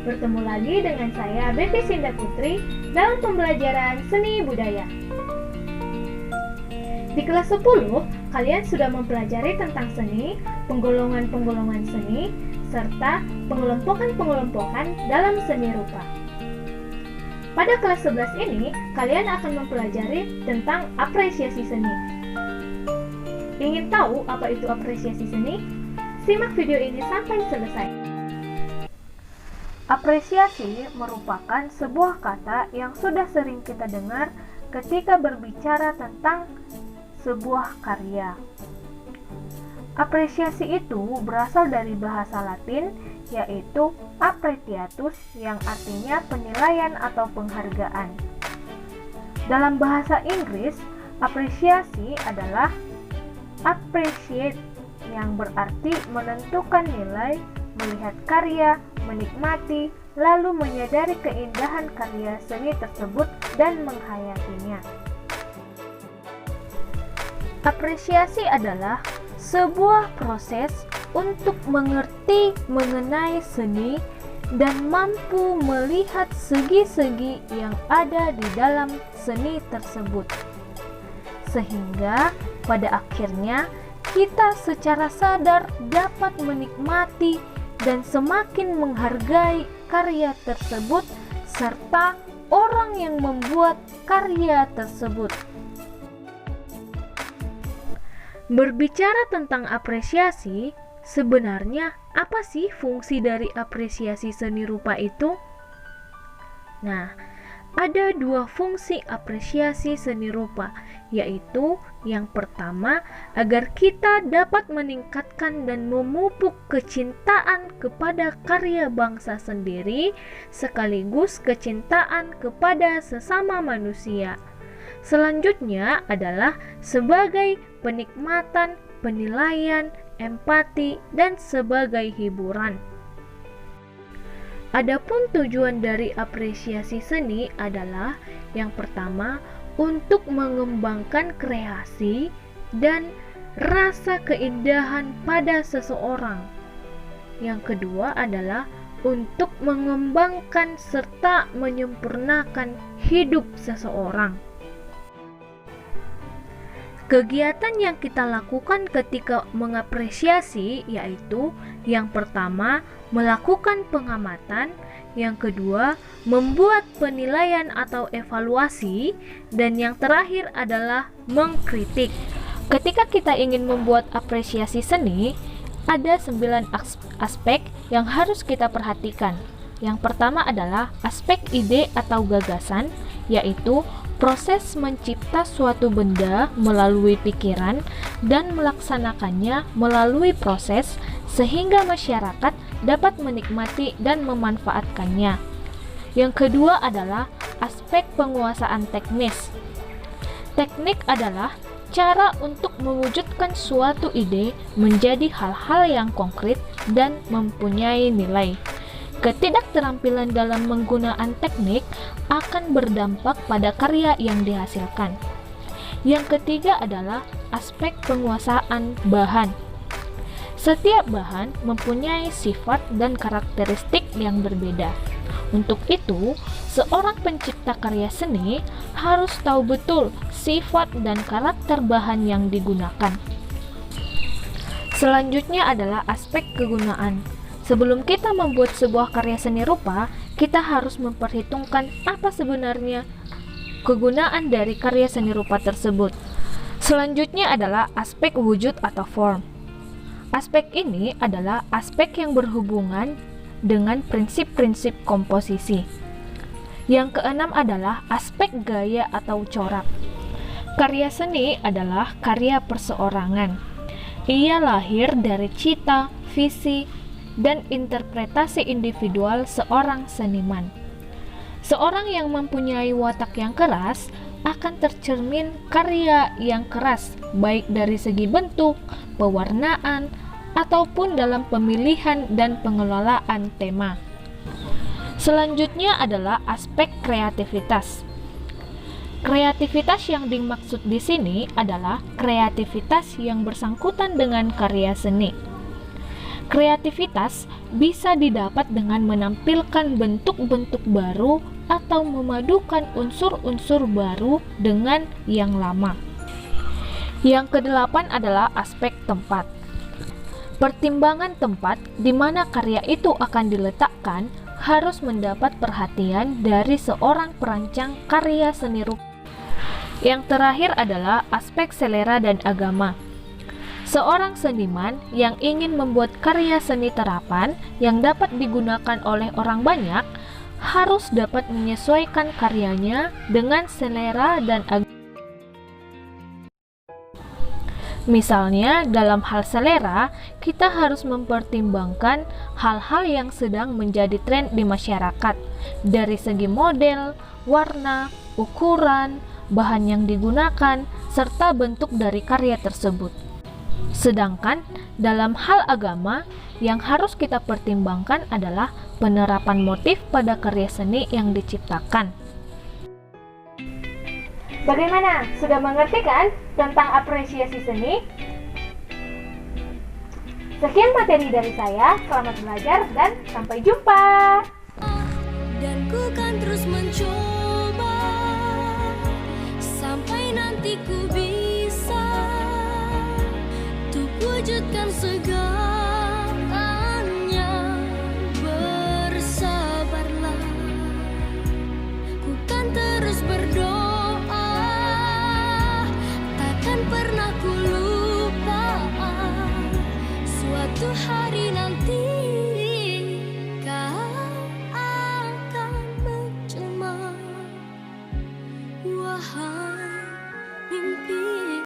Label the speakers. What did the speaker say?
Speaker 1: Bertemu lagi dengan saya, Bevi Sinda Putri, dalam pembelajaran seni budaya. Di kelas 10, kalian sudah mempelajari tentang seni, penggolongan-penggolongan seni, serta pengelompokan-pengelompokan dalam seni rupa. Pada kelas 11 ini, kalian akan mempelajari tentang apresiasi seni. Ingin tahu apa itu apresiasi seni? Simak video ini sampai selesai. Apresiasi merupakan sebuah kata yang sudah sering kita dengar ketika berbicara tentang sebuah karya. Apresiasi itu berasal dari bahasa Latin, yaitu appreciatus, yang artinya penilaian atau penghargaan. Dalam bahasa Inggris, apresiasi adalah appreciate, yang berarti menentukan nilai, melihat karya, menikmati, lalu menyadari keindahan karya seni tersebut dan menghayatinya. Apresiasi adalah sebuah proses untuk mengerti mengenai seni dan mampu melihat segi-segi yang ada di dalam seni tersebut, sehingga pada akhirnya kita secara sadar dapat menikmati dan semakin menghargai karya tersebut serta orang yang membuat karya tersebut. Berbicara tentang apresiasi, sebenarnya apa sih fungsi dari apresiasi seni rupa itu? Nah, ada dua fungsi apresiasi seni rupa, yaitu yang pertama, agar kita dapat meningkatkan dan memupuk kecintaan kepada karya bangsa sendiri, sekaligus kecintaan kepada sesama manusia. Selanjutnya adalah sebagai penikmatan, penilaian, empati, dan sebagai hiburan. Adapun tujuan dari apresiasi seni adalah yang pertama, untuk mengembangkan kreasi dan rasa keindahan pada seseorang. Yang kedua adalah untuk mengembangkan serta menyempurnakan hidup seseorang. Kegiatan yang kita lakukan ketika mengapresiasi yaitu yang pertama, melakukan pengamatan, yang kedua, membuat penilaian atau evaluasi, dan yang terakhir adalah mengkritik. Ketika kita ingin membuat apresiasi seni, ada 9 aspek yang harus kita perhatikan. Yang pertama adalah aspek ide atau gagasan, yaitu proses mencipta suatu benda melalui pikiran dan melaksanakannya melalui proses sehingga masyarakat dapat menikmati dan memanfaatkannya. Yang kedua adalah aspek penguasaan teknis. Teknik adalah cara untuk mewujudkan suatu ide menjadi hal-hal yang konkret dan mempunyai nilai. Ketidakterampilan dalam menggunakan teknik akan berdampak pada karya yang dihasilkan. Yang ketiga adalah aspek penguasaan bahan. Setiap bahan mempunyai sifat dan karakteristik yang berbeda. Untuk itu, seorang pencipta karya seni harus tahu betul sifat dan karakter bahan yang digunakan. Selanjutnya adalah aspek kegunaan. Sebelum kita membuat sebuah karya seni rupa, kita harus memperhitungkan apa sebenarnya kegunaan dari karya seni rupa tersebut. Selanjutnya adalah aspek wujud atau form. Aspek ini adalah aspek yang berhubungan dengan prinsip-prinsip komposisi. Yang keenam adalah aspek gaya atau corak. Karya seni adalah karya perseorangan. Ia lahir dari cita, visi, dan interpretasi individual seorang seniman. Seorang yang mempunyai watak yang keras akan tercermin karya yang keras, baik dari segi bentuk, pewarnaan, ataupun dalam pemilihan dan pengelolaan tema. Selanjutnya adalah aspek kreativitas. Kreativitas yang dimaksud di sini adalah kreativitas yang bersangkutan dengan karya seni. Kreativitas bisa didapat dengan menampilkan bentuk-bentuk baru atau memadukan unsur-unsur baru dengan yang lama. Yang kedelapan adalah aspek tempat. Pertimbangan tempat di mana karya itu akan diletakkan harus mendapat perhatian dari seorang perancang karya seni rupa. Yang terakhir adalah aspek selera dan agama. Seorang seniman yang ingin membuat karya seni terapan yang dapat digunakan oleh orang banyak harus dapat menyesuaikan karyanya dengan selera dan agama. Misalnya, dalam hal selera, kita harus mempertimbangkan hal-hal yang sedang menjadi tren di masyarakat, dari segi model, warna, ukuran, bahan yang digunakan, serta bentuk dari karya tersebut. Sedangkan, dalam hal agama, yang harus kita pertimbangkan adalah penerapan motif pada karya seni yang diciptakan. Bagaimana? Sudah mengerti kan tentang apresiasi seni? Sekian materi dari saya, selamat belajar dan sampai jumpa.
Speaker 2: Dan ku kan terus mencoba sampai nanti ku bisa untuk wujudkan segalanya. Bersabarlah, ku kan terus berdoa. Pernah ku lupa suatu hari nanti kau akan menjelma. Wahai mimpi